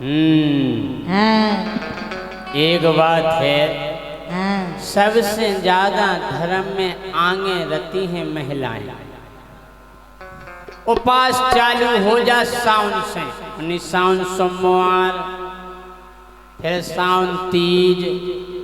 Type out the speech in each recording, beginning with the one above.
हाँ। एक बात है, हाँ। सबसे ज्यादा धर्म में आगे रहती हैं महिलाएं। उपास चालू हो जा सावन से, सावन सोमवार, फिर सावन तीज,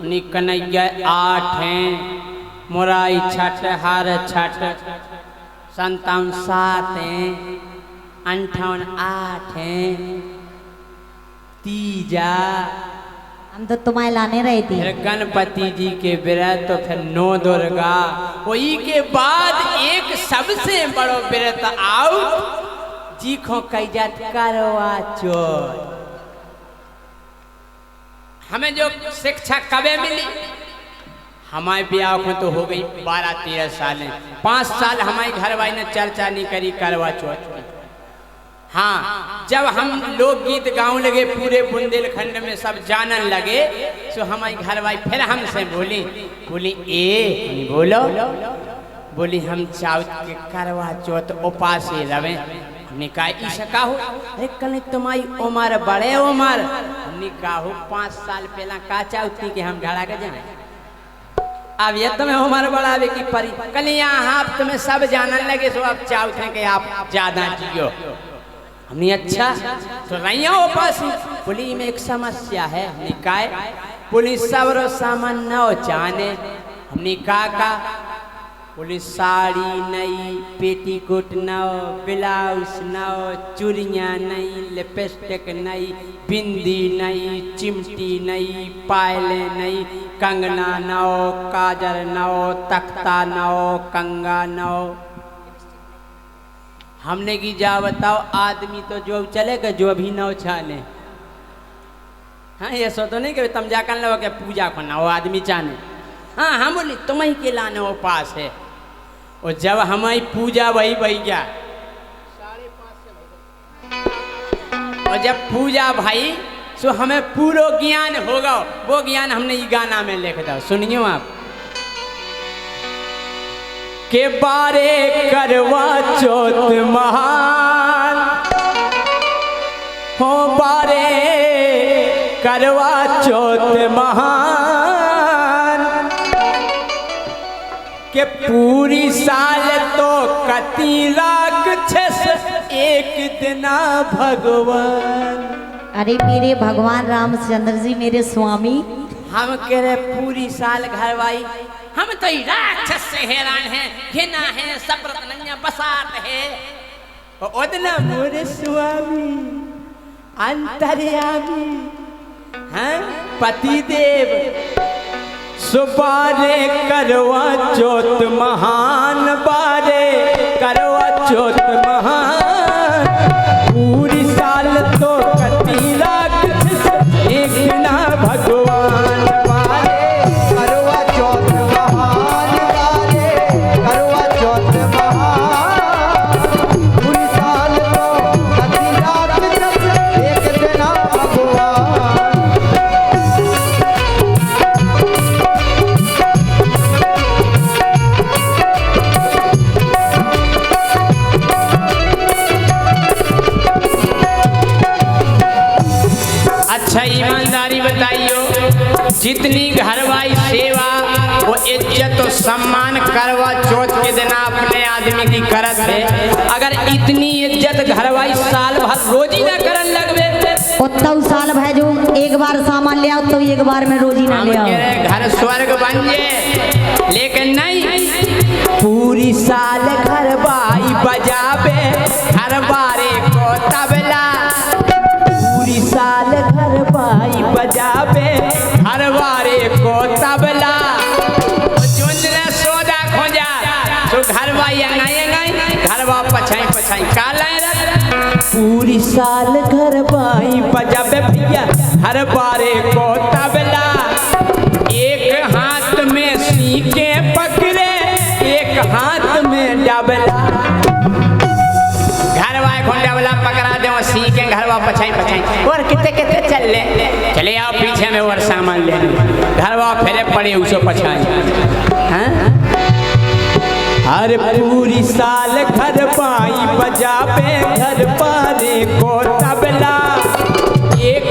उन्हीं कन्हैया 8 हैं, मुराई छठ, हार छठ, 57 7 हैं, 58 8 हैं, तीजा, हम तो तुम्हें लाने रहे थे। फिर गणपति जी के व्रत, तो फिर 9 दुर्गा, वही के बाद एक सबसे बड़ो व्रत आओ जी को कही जात करवा चौथ। हमें जो शिक्षा कबे मिली, हमारे ब्याह को तो हो गई 12-13 साल, 5 साल हमारे घर वाले ने चर्चा नहीं करी करवा चौथ की। हाँ, जब हम लोकगीत गाँव लगे पूरे बुंदेलखंड में सब जानन लगे, तो हमारी घरवाई फिर हमसे बोली ए बोलो, बोली हम चावत के करवा चौथ उपास रवे। हमने कहा ईशा का हो, अरे कल तुम्हारी उम्र बड़े उम्र, हमने कहा 5 साल पहला का चाहती कि हम ढड़ा के जाए, अब ये तुम्हें उम्र बढ़ावे की परी, कल यहाँ आप तुम्हें सब जानन लगे, तो अब चाहते कि आप ज्यादा जियो। हमने अच्छा तो रैया उपास, बोली में एक समस्या है। हमने कहा बोली सबरो सामान न जाने। हमने कहा बोली साड़ी नहीं, पेटीकोट न, ब्लाउज न, चूड़ियाँ नहीं, लिपस्टिक नहीं, बिंदी नहीं, चिमटी नहीं, पायले नहीं, कंगना न, काजल न, तख्ता न, कंगा न। हमने की जा बताओ, आदमी तो जो चलेगा जो भी न चाले। हाँ, ये सो तो नहीं कि तुम जाकर लो के पूजा करना हो आदमी चाने। हाँ, हम बोली तुम्हें के लाने उपास है, और जब हमारी पूजा वही गया, और जब पूजा भाई सो हमें पूरा ज्ञान होगा, वो ज्ञान हमने ये गाना में लिख दो, सुनियो आप। के बारे करवा चौथ महान हो, बारे करवा चौथ महान, के पूरी साल तो कती राक्षस एक दिना भगवान। अरे मेरे भगवान रामचंद्र जी, मेरे स्वामी, हम कह रहे पूरी साल घरवाई, हम तो राक्षस से हैरान हैं, घिना है, सप्रतनन्या बसात है। ओदना मोरे स्वामी अंतर्यामी, हैं पतिदेव, सुबारे करवा चौथ महान, बारे करवा चौथ महान, पूरी साल तो कती राक्षस एक ना भगवान। ईमानदारी बताइयो, जितनी घरवाई सेवा वो इज्जत और सम्मान करवा चौथ के दिन अपने आदमी की करत है, अगर इतनी इज्जत घरवाई साल भर रोजी ना करन लगवे, उतना साल भर जो एक बार सामान ले आओ तो एक बार में रोजी ना ले आओ, घर स्वर्ग बन जाए। लेकिन नहीं, पूरी साल घरवाई बजावे घरवारे को तबला, पूरी साल घरवाई बजावे घरवारे को तबला, जुंजने सोदा खोजा तो घरवाई घरवा पछाई काला, पूरी साल घरवाई बजावे भैया घरवारे को तबला, एक हाथ में सीके पकड़े एक हाथ में डबला, घरवाए को डबला पकड़ा दे, सीके घरवा पछाई और कितने चले आओ पीछे में और सामान ले, घरवा फेरे पड़े उसो पछाई। हर पूरी साल घरवाई बजावे घरवारे को तबला, एक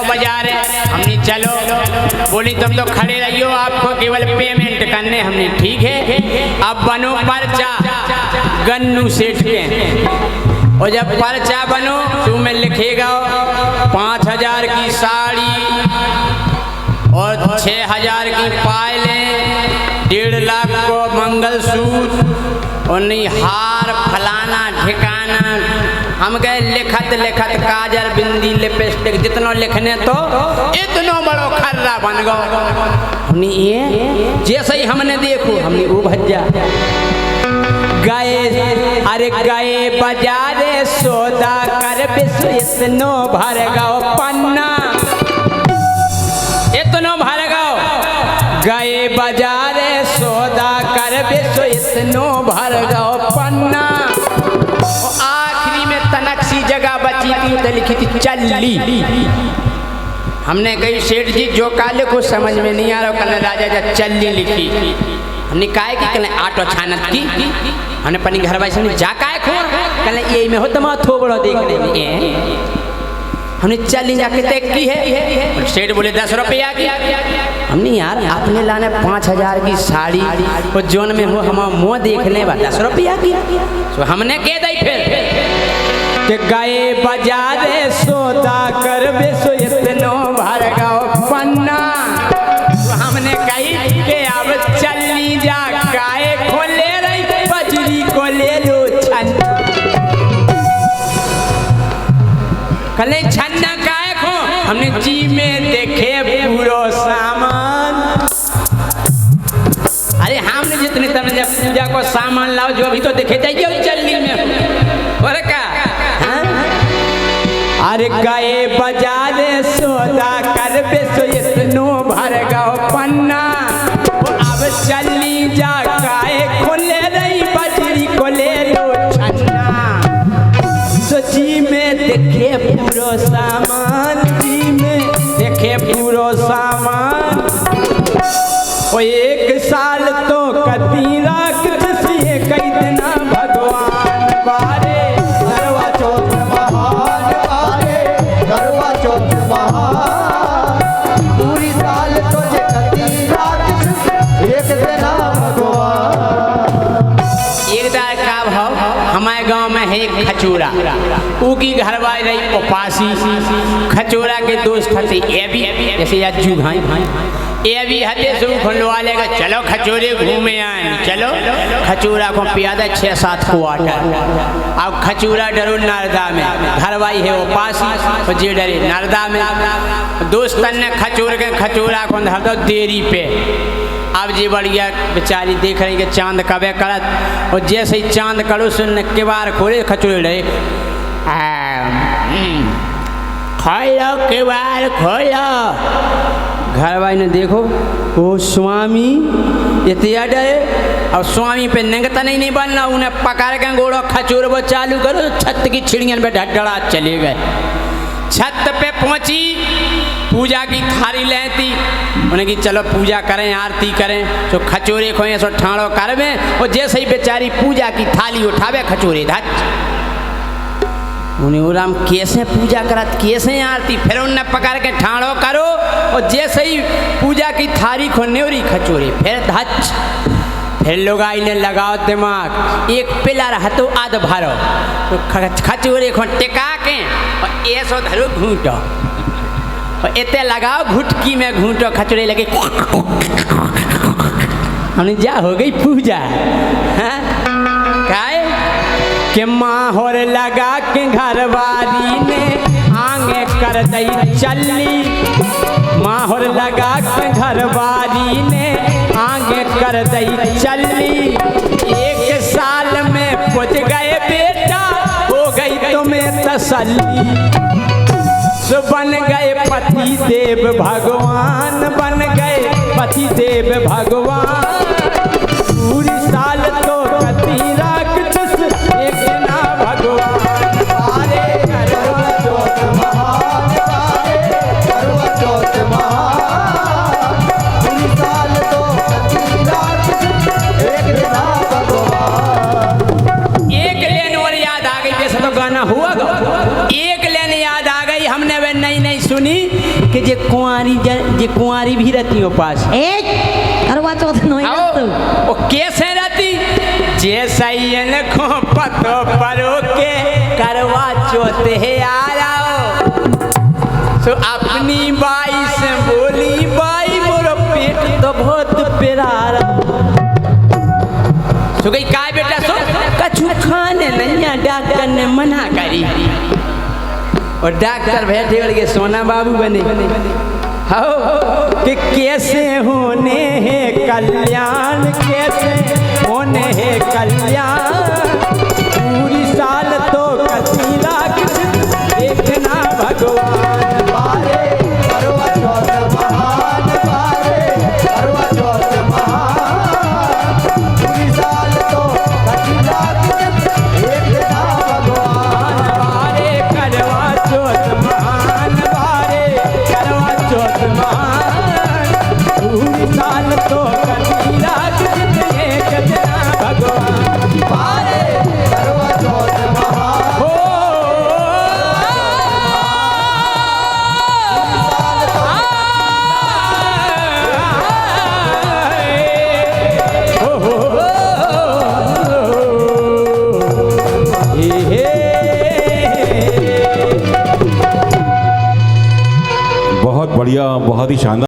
बाजार हमने चलो। बोली तुम तो खड़े रहियो, आपको केवल पेमेंट करने। हमने ठीक है। अब बनो पर्चा गन्नू सेठ के, और जब पर्चा बनो तो में लिखेगा 5,000 की साड़ी और 6,000 की पायलें, 1.5 लाख को मंगलसूत्र और नहीं हार फलाना ठिकाना। हम कहे लिखत लिखत काजल बिंदी लिपस्टिक जितनो लिखने तो इतनो बड़ो खर्रा बन गो। हमने ये जैसे ही हमने देखो हमने वो भज्जा गए। अरे गए बाजारे सौदा कर विश्व इतनो भर गो पन्ना, इतनो भर गो। गए बाजारे सौदा कर विश्व इतनो भर गो पन्ना। आखिरी में तनक सी जगह बची थी तो लिखी थी चल्ली। हमने कही सेठ जी जो काले को समझ में नहीं आ रहा, कल राजा जा चल्ली लिखी। हमने कहा कि कल आटो छानत की। हमने अपनी घर वाले से जा काहे खोर कल ये में हो तुम थोबड़ो देखने में। हमने चल्ली जाके तय की है। सेठ बोले 10 रुपया की। हमने यार आपने लाने 5,000 की साड़ी और जोन में हो हम मुँह देखने बा 10 रुपया की। तो हमने कह दी फिर कि गए बाजारे सौदा कर बेसो इतनो भर गो पन्ना। तो हमने कही कि अब चलनी जा गाय को ले रही बजरी को ले लो छन। कले छन्ना गाय को हमने जी में देखे पूरो सामान। अरे हमने जितने तब जब पूजा को सामान लाओ जो अभी तो देखे जाइए चलनी में और क्या। अरे गए बाजारे सौदा कर बेसो इतनो भर गो पन्ना। अब चलनी जा गाय को ले रही बजरी को ले लो छन्ना। जी में देखे पूरो सामान, जी में देखे पूरो सामान। ओ 1 साल तो कती राख से कई दिना भगवान बारे। करवा चौथ महान बारे, करवा चौथ महान। पूरी साल तुझे कती राख एक दिना भगवान। एक दार का भाव हमारे गांव में है एक खचूरा। उकी घरवाली रही उपासी। खचूरा के दोस्त थे ये भी जैसे अज्जू भाई ये भी हते शुरू खुलवा लेगा। चलो खचूरे घूमे आए। चलो खचूरा को पियादा 6-7 क्वार्टर। अब खचूरा डरो नारदा में, घरवाई है उपासी और जे डरे नारदा में। दोस्तन ने खचूरा को धर दो देरी पे। अब जी बढ़िया बेचारी देख रही कि चांद कबे करत, और जैसे ही चांद करो सुन के बार खोले खचूरे रहे खोलो के बार खोलो। घर वाली ने देखो ओ स्वामी इतना डरे। अब स्वामी पे निगता नहीं बनना, उन्हें पकड़ के गोड़ो खचूर वो चालू करो। छत की छिड़ियन पे ढड़ात चले गए। छत पे पहुंची, पूजा की थाली लेती। उन्हें कि चलो पूजा करें आरती करें। तो खचूरे खोए सो ठाणो करवे, और जैसे ही बेचारी पूजा की थाली उठावे खचूरे धच। उन्हें राम कैसे पूजा करत कैसे आरती, फिर उन्हें पकड़ के ठाणो करो, और जैसे ही पूजा की थाली को न्योरी खचूरे फिर धच। फिर लोग आइने लगाओ दिमाग, एक पिलर हतो आध भरो तो खचूरे को टिका के और ऐसो धरो घूटो, और इतने लगाओ घुटकी में घूटो खचूरे लगे। हमने जा हो गई पूजा। काय के माहौर लगा के घरवाली ने आगे कर दई चल्ली। माहौर लगा के घरवाली ने आगे कर दई चल्ली। 1 साल में पहुँच गए बेटा, हो गई तुम्हें तसल्ली। सो बन गए पति देव भगवान, बन गए पति देव भगवान। पूरी साल तो कती राख एक ना भगवान बारे। करवा चौथ महान बारे, करवा चौथ महान। पूरी साल तो कती राख एक दिना भगवान। एक लेन और याद आ गई, जैसा तो गाना हुआ। एक लेन याद आ गई, हमने वह नई सुनी। कि जे कुंवारी भी रहती हो पास एक करवा चौथ नहीं आओ रहते। वो कैसे रहती जे सैयन को पतो परो के करवा चौथ है आ रहा तो अपनी बाई से बोली बाई मोरो पेट तो बहुत प्यारा सो गई काय बेटा सो कछु खाने नैया डॉक्टर ने मना करी और डॉक्टर बैठे करके सोना बाबू बने हो कि कैसे होने हैं कल्याण कैसे होने हैं कल्याण पूरी साल तो कसी लाख देखना भगवान बारे करवा चौथ महान बारे करवा चौथ महान पूरी साल तो कटी लाख एक ना भगवान बारे करवा चौथ महान बारे करवा चौथ महान पूरी साल तो कटी लाख एक जना भगवान बारे करवा चौथ महान हो बहुत बढ़िया, बहुत ही शानदार।